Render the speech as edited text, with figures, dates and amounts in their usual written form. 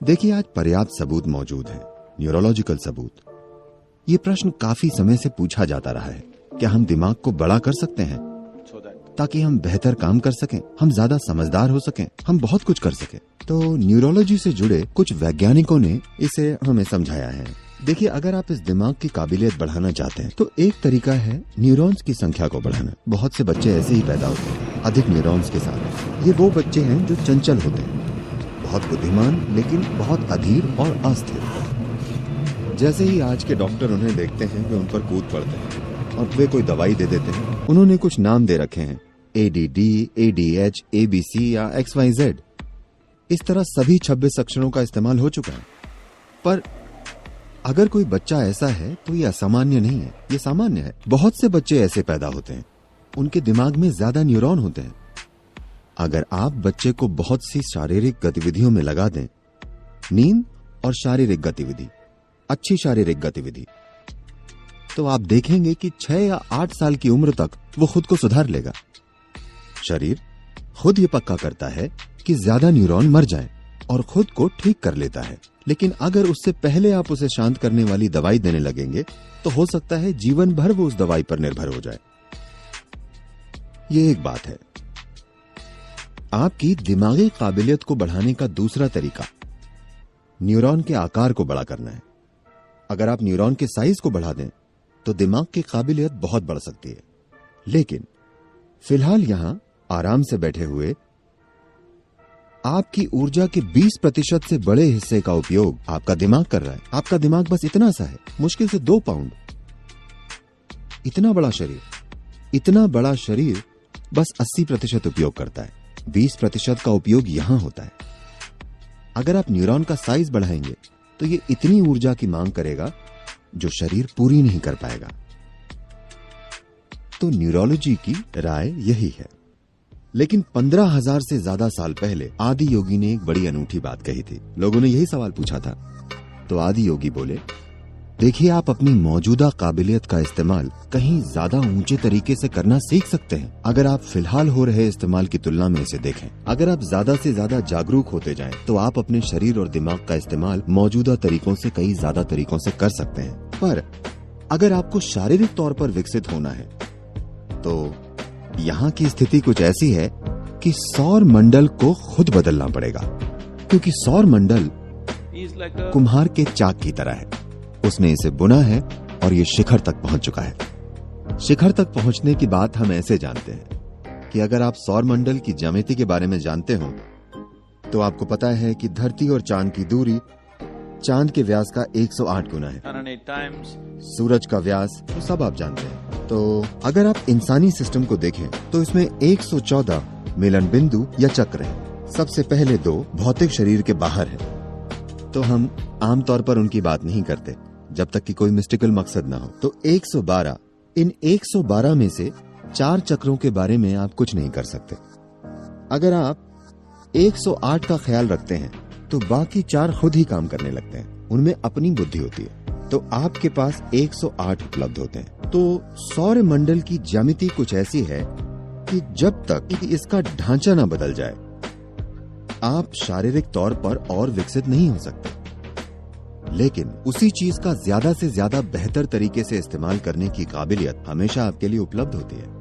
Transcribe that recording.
देखिए, आज पर्याप्त सबूत मौजूद है, न्यूरोलॉजिकल सबूत। ये प्रश्न काफी समय से पूछा जाता रहा है, क्या हम दिमाग को बड़ा कर सकते हैं ताकि हम बेहतर काम कर सकें, हम ज्यादा समझदार हो सकें, हम बहुत कुछ कर सकें। तो न्यूरोलॉजी से जुड़े कुछ वैज्ञानिकों ने इसे हमें समझाया है। देखिए, अगर आप इस दिमाग की काबिलियत बढ़ाना चाहते हैं तो एक तरीका है न्यूरॉन्स की संख्या को बढ़ाना। बहुत से बच्चे ऐसे ही पैदा होते हैं अधिक न्यूरॉन्स के साथ। ये वो बच्चे हैं जो चंचल होते हैं, बहुत बुद्धिमान लेकिन बहुत अधीर और अस्थिर। जैसे ही आज के डॉक्टर उन्हें देखते हैं वे उन पर कूद पड़ते हैं और वे कोई दवाई दे देते हैं। उन्होंने कुछ नाम दे रखे हैं, ADD, ADH, ABC या XYZ। इस तरह सभी 26 अक्षरों का इस्तेमाल हो चुका है। पर अगर कोई बच्चा ऐसा है तो ये असामान्य नहीं है, ये सामान्य है। बहुत से बच्चे ऐसे पैदा होते हैं, उनके दिमाग में ज्यादा न्यूरॉन होते हैं। अगर आप बच्चे को बहुत सी शारीरिक गतिविधियों में लगा दें, नींद और शारीरिक गतिविधि, अच्छी शारीरिक गतिविधि, तो आप देखेंगे कि 6 या 8 साल की उम्र तक वो खुद को सुधार लेगा। शरीर खुद ये पक्का करता है कि ज्यादा न्यूरॉन मर जाएं और खुद को ठीक कर लेता है। लेकिन अगर उससे पहले आप उसे शांत करने वाली दवाई देने लगेंगे तो हो सकता है जीवन भर वो उस दवाई पर निर्भर हो जाए। ये एक बात है। आपकी दिमागी काबिलियत को बढ़ाने का दूसरा तरीका न्यूरॉन के आकार को बड़ा करना है। अगर आप न्यूरॉन के साइज को बढ़ा दें तो दिमाग की काबिलियत बहुत बढ़ सकती है। लेकिन फिलहाल यहां आराम से बैठे हुए आपकी ऊर्जा के 20% से बड़े हिस्से का उपयोग आपका दिमाग कर रहा है। आपका दिमाग बस इतना सा है, मुश्किल से 2 पाउंड। इतना बड़ा शरीर बस 80% उपयोग करता है, 20% का उपयोग यहां होता है। अगर आप न्यूरॉन का साइज बढ़ाएंगे तो ये इतनी ऊर्जा की मांग करेगा जो शरीर पूरी नहीं कर पाएगा। तो न्यूरोलॉजी की राय यही है। लेकिन 15,000 से ज्यादा साल पहले आदि योगी ने एक बड़ी अनूठी बात कही थी। लोगों ने यही सवाल पूछा था। तो आदि योगी बोले, देखिए, आप अपनी मौजूदा काबिलियत का इस्तेमाल कहीं ज्यादा ऊंचे तरीके से करना सीख सकते हैं अगर आप फिलहाल हो रहे इस्तेमाल की तुलना में इसे देखें। अगर आप ज्यादा से ज्यादा जागरूक होते जाएं, तो आप अपने शरीर और दिमाग का इस्तेमाल मौजूदा तरीकों से कई ज्यादा तरीकों से कर सकते हैं। पर अगर आपको शारीरिक तौर पर विकसित होना है तो यहाँ की स्थिति कुछ ऐसी है कि सौर मंडल को खुद बदलना पड़ेगा, क्योंकि सौर मंडल कुम्हार के चाक की तरह है। उसने इसे बुना है और ये शिखर तक पहुंच चुका है। शिखर तक पहुंचने की बात हम ऐसे जानते हैं कि अगर आप सौर मंडल की ज्यामिति के बारे में जानते हो तो आपको पता है कि धरती और चांद की दूरी चांद के व्यास का 108 गुना है। सूरज का व्यास तो सब आप जानते हैं। तो अगर आप इंसानी सिस्टम को देखें तो इसमें 114 मिलन बिंदु या चक्र हैं। सबसे पहले 2 भौतिक शरीर के बाहर है, तो हम आमतौर पर उनकी बात नहीं करते जब तक कि कोई मिस्टिकल मकसद ना हो। तो 112, इन 112 में से 4 चक्रों के बारे में आप कुछ नहीं कर सकते। अगर आप 108 का ख्याल रखते हैं तो बाकी 4 खुद ही काम करने लगते हैं, उनमें अपनी बुद्धि होती है। तो आपके पास 108 उपलब्ध होते हैं। तो सौर मंडल की ज्यामिति कुछ ऐसी है कि जब तक इसका ढांचा ना बदल जाए आप शारीरिक तौर पर और विकसित नहीं हो सकते। लेकिन उसी चीज का ज्यादा से ज्यादा बेहतर तरीके से इस्तेमाल करने की काबिलियत हमेशा आपके लिए उपलब्ध होती है।